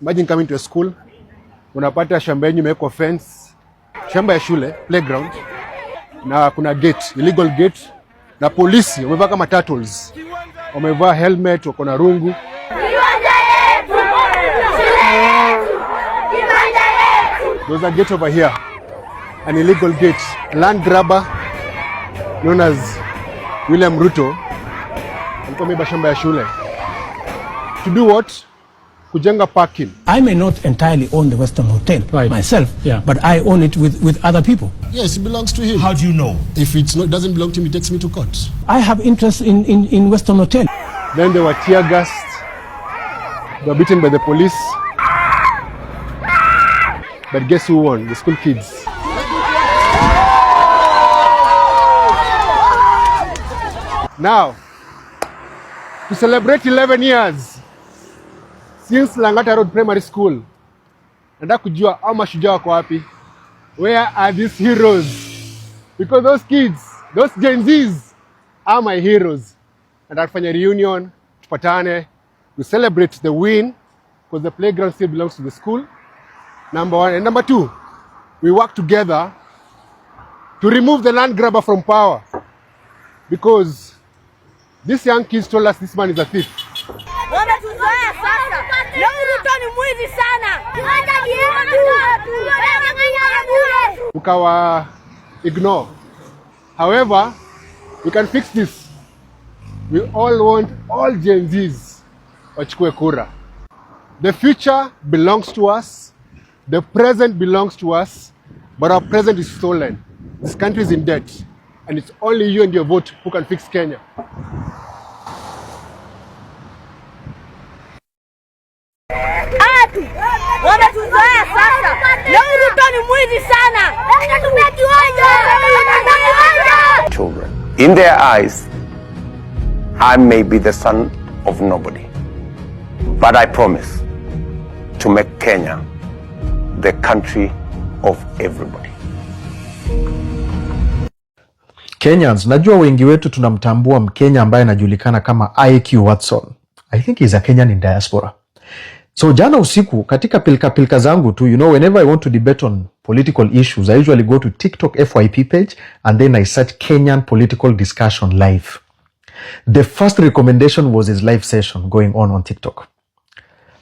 Imagine coming to a school, unapata shamba yenyu imewekwa fence, shamba ya shule, playground, na kuna gate, illegal gate, na polisi wamevaa kama turtles. Wamevaa helmet, wako na rungu. There's a gate over here, an illegal gate. A land grabber known as William Ruto alikuwa ameiba shamba ya shule. To do what? Kujenga parking. I may not entirely own the Western Hotel myself, but I own it with other people. Yes, it belongs to him. How do you know? If it doesn't belong to him, he takes me to court. I have interest in Western Hotel. Then they were tear gassed. They were beaten by the police. But guess who won? The school kids. Now, to celebrate 11 years since Langata Road Primary School, nataka kujua au mashujaa wako wapi? Where are these heroes? Because those kids, those Gen Zs are my heroes. Nataka kufanya reunion, tupatane, we celebrate the win because the playground still belongs to the school. Number one. And number two, we work together to remove the land grabber from power. Because these young kids told us this man is a thief. Wametuzoea sasa. Leo Ruto ni mwizi sana. Ukawa ignore. However, we can fix this. We all want all Gen Zs wachukue kura. The future belongs to us. The present belongs to us, but our present is stolen. This country is in debt, and it's only you and your vote who can fix Kenya. Wametuzoea sasa. Leo Ruto ni mwizi sana. Children. In their eyes, I may be the son of nobody, but I promise to make Kenya the country of everybody. Kenyans, najua wengi wetu tunamtambua Mkenya ambaye anajulikana kama IQ Watson. I think he's a Kenyan in diaspora. So jana usiku katika pilka zangu tu, whenever I want to debate on political issues, I usually go to TikTok FYP page and then I search Kenyan political discussion live. The first recommendation was his live session going on TikTok.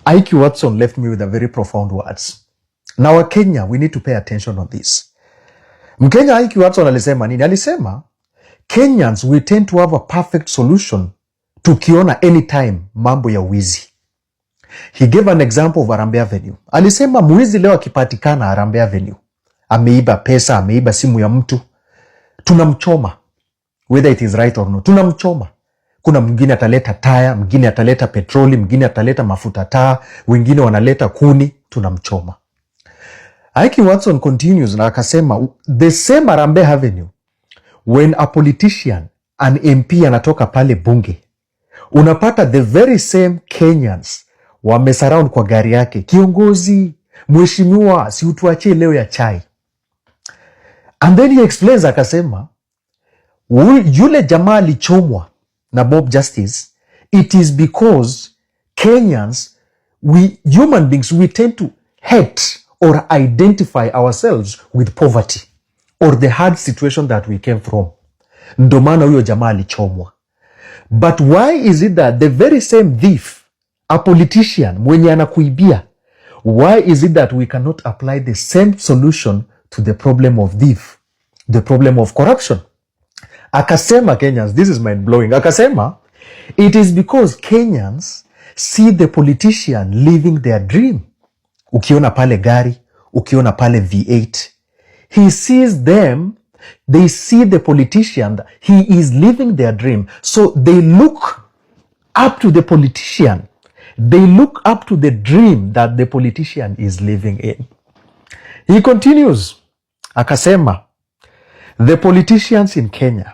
IQ Watson left me with a very profound words. Now Kenya, we need to pay attention on this. Mkenya IQ Watson alisema nini? Alisema, Kenyans, we tend to have a perfect solution tukiona anytime mambo ya wizi. He gave an example of Harambee Avenue. Alisema mwizi leo akipatikana Harambee Avenue, ameiba pesa, ameiba simu ya mtu, tunamchoma. Whether it is right or not, tunamchoma. Kuna mwingine ataleta taya, mwingine ataleta petroli, mwingine ataleta mafuta taa, wengine wanaleta kuni, tunamchoma. IQ Watson continues na akasema, the same Harambee Avenue, when a politician, an MP anatoka pale bunge, unapata the very same Kenyans wamesurround kwa gari yake, kiongozi, mheshimiwa, si utuachie leo ya chai. And then he explains akasema, yule jamaa alichomwa na Bob Justice, it is because Kenyans, human beings, we tend to hate or identify ourselves with poverty or the hard situation that we came from. Ndo maana huyo jamaa alichomwa. But why is it that the very same thief, a politician, mwenye anakuibia, why is it that we cannot apply the same solution to the problem of thief, the problem of corruption? Akasema Kenyans, this is mind blowing. Akasema, it is because Kenyans see the politician living their dream. Ukiona pale gari, ukiona pale V8, he sees them, they see the politician, he is living their dream. So they look up to the politician. They look up to the dream that the politician is living in. He continues, akasema, the politicians in Kenya,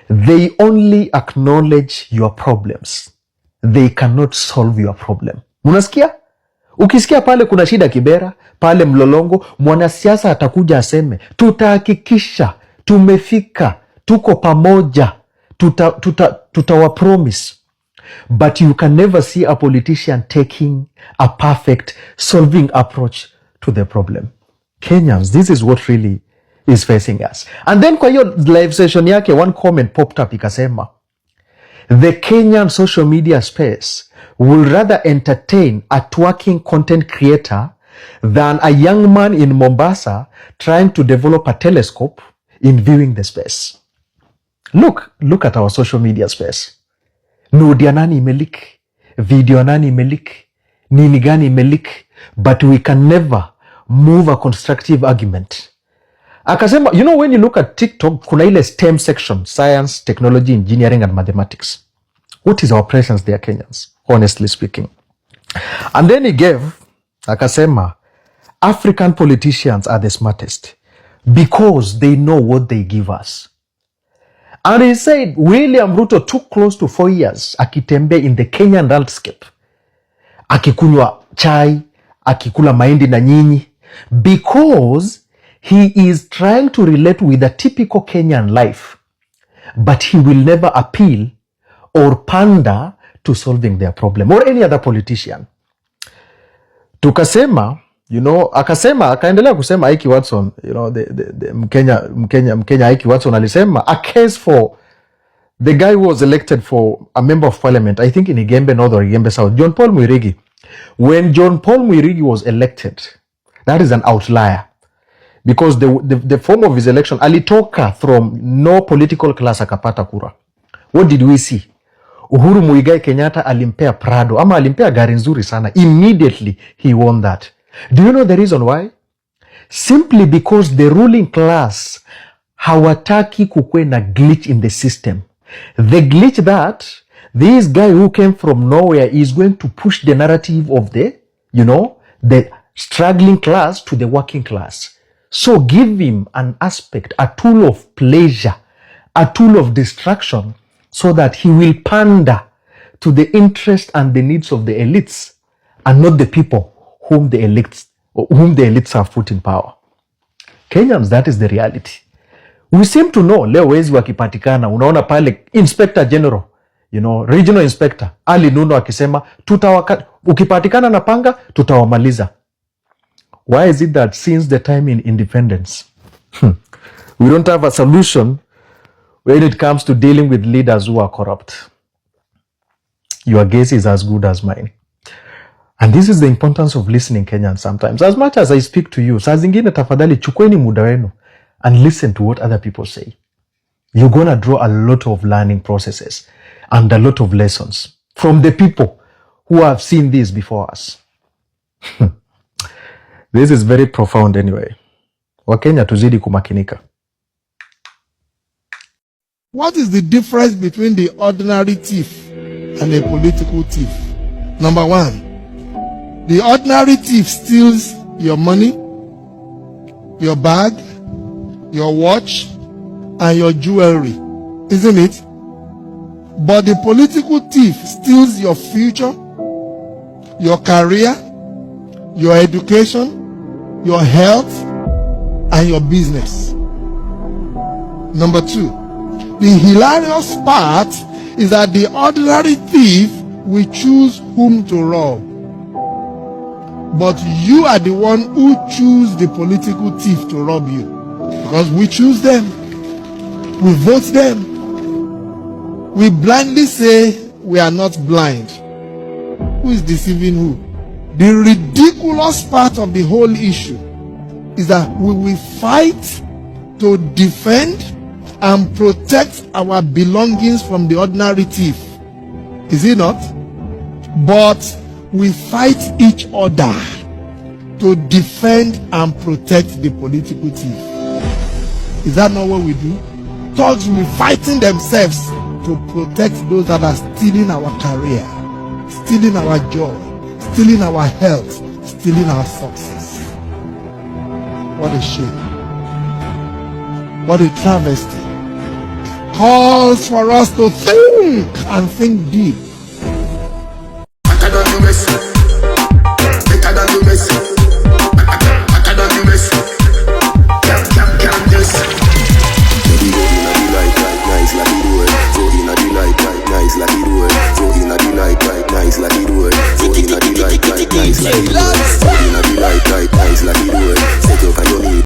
they only acknowledge your problems. They cannot solve your problem. Munasikia? Ukisikia pale kuna shida Kibera, pale Mlolongo, mwanasiasa atakuja aseme, tutahakikisha, tumefika, tuko pamoja, tutawa promise. But you can never see a politician taking a perfect solving approach to the problem. Kenyans, this is what really is facing us. And then kwa hiyo live session yake, one comment popped up ikasema, the Kenyan social media space will rather entertain a twerking content creator than a young man in Mombasa trying to develop a telescope in viewing the space. Look at our social media space. Nudia nani imelik, video nani imelik, nini gani imelik, but we can never move a constructive argument. Akasema, you know, when you look at TikTok, kuna ile STEM section, science, technology, engineering, and mathematics. What is our presence there, Kenyans, honestly speaking? And then he gave, akasema, African politicians are the smartest because they know what they give us. And he said, William Ruto took close to 4 years akitembe in the Kenyan landscape, akikunywa chai, akikula mahindi na nyinyi, because he is trying to relate with a typical Kenyan life, but he will never appeal or pander to solving their problem, or any other politician. Tukasema, you know, akaendelea kusema Ike Watson, you know, the Mkenya Ike Watson alisema, a case for the guy who was elected for a member of parliament, I think in Igembe North or Igembe South, John Paul Mwirigi. When John Paul Mwirigi was elected, that is an outlier. Because the form of his election, alitoka from no political class akapata kura. What did we see? Uhuru Muigai Kenyatta alimpea Prado, ama alimpea gari nzuri sana. Immediately, he won that. Do you know the reason why? Simply because the ruling class hawataki kukwe na glitch in the system. The glitch that this guy who came from nowhere is going to push the narrative of the, you know, the struggling class to the working class. So give him an aspect, a tool of pleasure, a tool of distraction, so that he will pander to the interest and the needs of the elites and not the people whom the elites have put in power. Kenyans, that is the reality. We seem to know, leo wezi wakipatikana, unaona pale Inspector General, you know, Regional Inspector, Ali Nuno akisema, ukipatikana na panga, tutawamaliza. Why is it that since the time in independence, we don't have a solution when it comes to dealing with leaders who are corrupt? Your guess is as good as mine. And this is the importance of listening, Kenyans, sometimes. As much as I speak to you, saa zingine tafadhali chukweni muda wenu and listen to what other people say. You're going to draw a lot of learning processes and a lot of lessons from the people who have seen this before us. This is very profound anyway. Wakenya tuzidi kumakinika. What is the difference between the ordinary thief and a political thief? Number one, the ordinary thief steals your money, your bag, your watch, and your jewelry, isn't it? But the political thief steals your future, your career, your education, your health, and your business. Number two, the hilarious part is that the ordinary thief will choose whom to rob. But you are the one who choose the political thief to rob you. Because we choose them. We vote them. We blindly say we are not blind. Who is deceiving who? The ridiculous part of the whole issue is that we will fight to defend and protect our belongings from the ordinary thief. Is it not? But we fight each other to defend and protect the political thief. Is that not what we do? Thugs will be fighting themselves to protect those that are stealing our career, stealing our joy, stealing our health, stealing our success. What a shame. What a travesty. Calls for us to think and think deep. Nice like the road, Love